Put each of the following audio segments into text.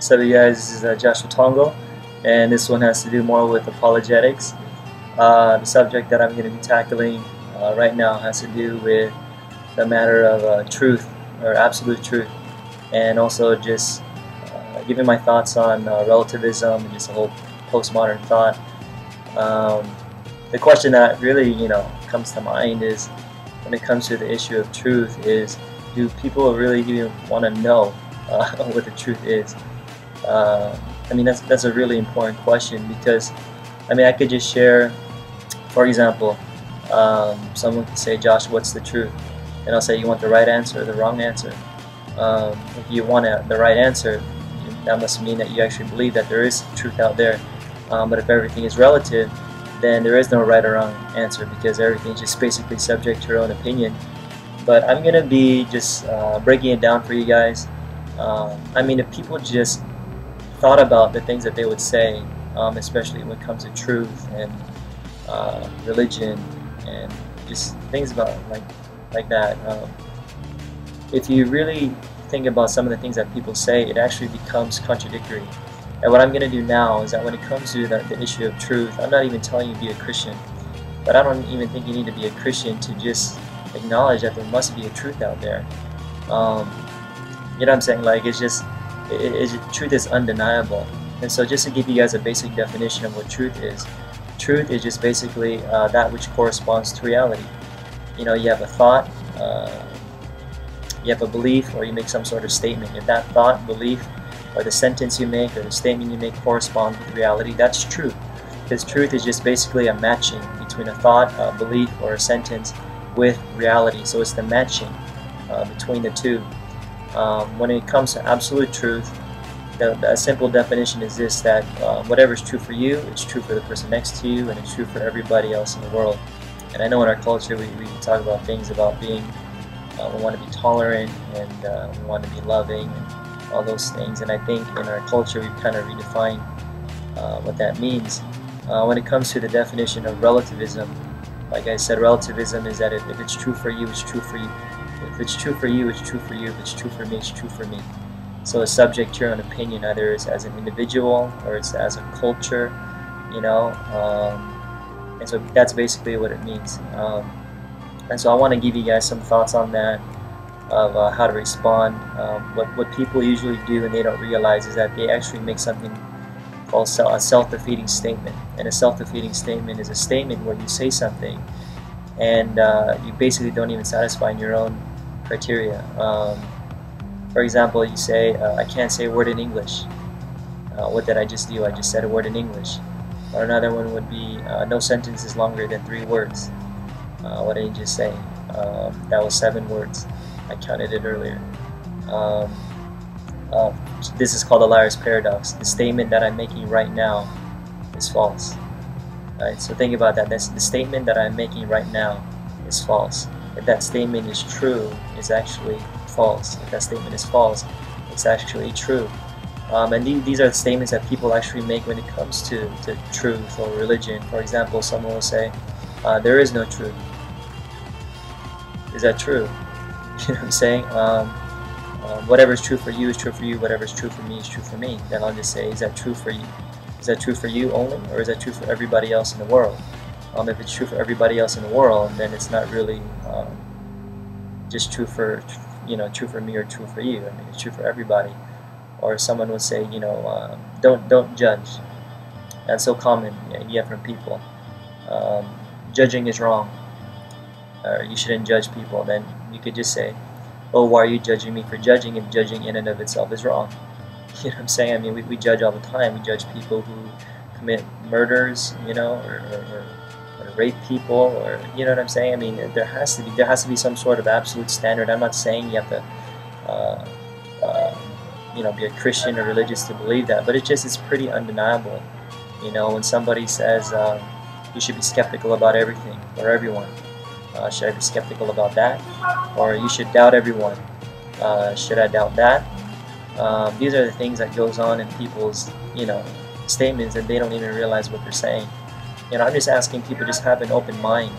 So you guys, this is Joshua Tongol, and this one has to do more with apologetics. The subject that I'm going to be tackling right now has to do with the matter of truth, or absolute truth, and also just giving my thoughts on relativism and just a whole postmodern thought. The question that really, comes to mind is, when it comes to the issue of truth, is do people really even want to know what the truth is? I mean, that's a really important question, because I could just share, for example, someone could say, Josh, what's the truth? And I'll say, you want the right answer or the wrong answer? If you want the right answer, that must mean that you actually believe that there is truth out there. But if everything is relative, then there is no right or wrong answer, because everything is just basically subject to your own opinion. But I'm going to be just breaking it down for you guys. If people just thought about the things that they would say, especially when it comes to truth and religion and just things about like that. If you really think about some of the things that people say, it actually becomes contradictory. And what I'm going to do now is that when it comes to the issue of truth, I'm not even telling you to be a Christian, but I don't even think you need to be a Christian to just acknowledge that there must be a truth out there. You know what I'm saying? Like, truth is undeniable. And so just to give you guys a basic definition of what truth is just basically that which corresponds to reality. You have a thought, you have a belief, or you make some sort of statement. If that thought, belief, or the sentence you make, or the statement you make corresponds with reality, that's truth. Because truth is just basically a matching between a thought, a belief, or a sentence with reality. So it's the matching between the two. When it comes to absolute truth, the simple definition is this, that whatever is true for you, it's true for the person next to you, and it's true for everybody else in the world. And I know in our culture we talk about things about being, we want to be tolerant, and we want to be loving, and all those things. And I think in our culture we've kind of redefined what that means. When it comes to the definition of relativism, like I said, relativism is that if it's true for you, it's true for you. If it's true for you, it's true for you. If it's true for me, it's true for me. So it's subject to your own opinion, either it's as an individual or it's as a culture, and so that's basically what it means. And so I want to give you guys some thoughts on that, of how to respond. What people usually do and they don't realize is that they actually make something called a self-defeating statement. And a self-defeating statement is a statement where you say something and you basically don't even satisfy in your own criteria. For example, you say, I can't say a word in English. What did I just do? I just said a word in English. Or another one would be, no sentence is longer than 3 words. What did I just say? That was 7 words. I counted it earlier. This is called the liar's paradox. The statement that I'm making right now is false. Right? So think about that. The statement that I'm making right now is false. If that statement is true, it's actually false. If that statement is false, it's actually true. And these are the statements that people actually make when it comes to truth or religion. For example, someone will say, there is no truth. Is that true? You know what I'm saying? Whatever is true for you is true for you. Whatever is true for me is true for me. Then I'll just say, is that true for you? Is that true for you only, or is that true for everybody else in the world? If it's true for everybody else in the world, then it's not really just true for true for me or true for you. It's true for everybody. Or someone would say, don't judge. That's so common. You get from people. Judging is wrong. Or you shouldn't judge people. Then you could just say, oh, why are you judging me for judging, if judging in and of itself is wrong? You know what I'm saying? We judge all the time. We judge people who commit murders, or rape people, or you know what I'm saying? There has to be some sort of absolute standard. I'm not saying you have to be a Christian or religious to believe that, but it's pretty undeniable. When somebody says you should be skeptical about everything or everyone, should I be skeptical about that? Or you should doubt everyone, should I doubt that? These are the things that goes on in people's statements, and they don't even realize what they're saying. I'm just asking people to just have an open mind,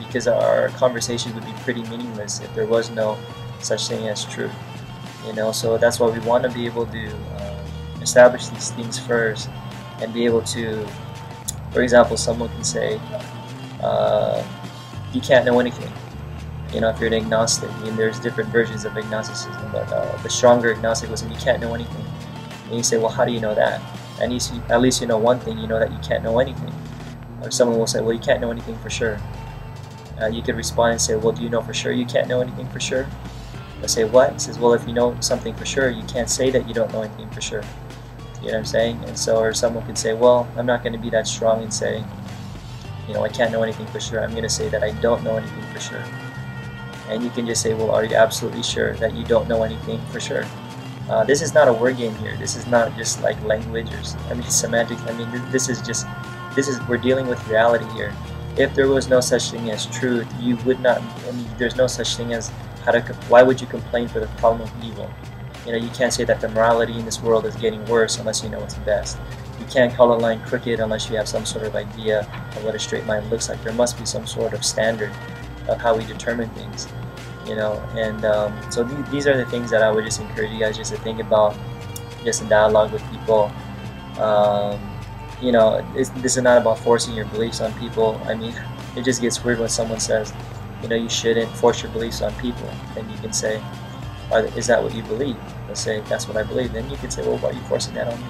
because our conversation would be pretty meaningless if there was no such thing as truth. So that's why we want to be able to establish these things first and be able to, for example, someone can say, you can't know anything. You know, if you're an agnostic, I mean, there's different versions of agnosticism, but the stronger agnostic will say, you can't know anything. And you say, well, how do you know that? At least you know one thing, you know that you can't know anything. Or someone will say, well, you can't know anything for sure. You could respond and say, well, do you know for sure you can't know anything for sure? I say, what? He says, well, if you know something for sure, you can't say that you don't know anything for sure. You know what I'm saying? And so, or someone could say, well, I'm not going to be that strong and say, you know, I can't know anything for sure. I'm going to say that I don't know anything for sure. And you can just say, well, are you absolutely sure that you don't know anything for sure? This is not a word game here. This is not just like language or, I mean, semantics. I mean, we're dealing with reality here. If there was no such thing as truth, you would not, I mean, there's no such thing as why would you complain for the problem of evil? You know, you can't say that the morality in this world is getting worse unless you know what's best. You can't call a line crooked unless you have some sort of idea of what a straight line looks like. There must be some sort of standard of how we determine things, you know. And so these are the things that I would just encourage you guys just to think about, just in dialogue with people. You know, this is not about forcing your beliefs on people. I mean, it just gets weird when someone says, you know, you shouldn't force your beliefs on people. And you can say, is that what you believe? Let's say, that's what I believe. Then you can say, well, why are you forcing that on me?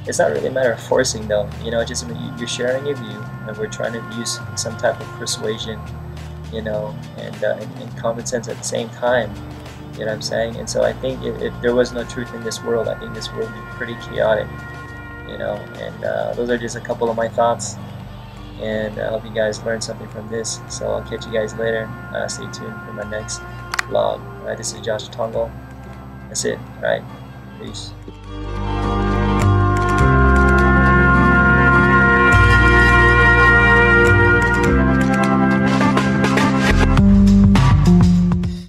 It's not really a matter of forcing, though. You know, it's just you're sharing your view, and we're trying to use some type of persuasion, you know, and common sense at the same time. You know what I'm saying? And so I think if there was no truth in this world, I think this world would be pretty chaotic. You know, and those are just a couple of my thoughts, and I hope you guys learned something from this. So I'll catch you guys later. Stay tuned for my next vlog. This is Josh Tongol. That's it. All right, peace.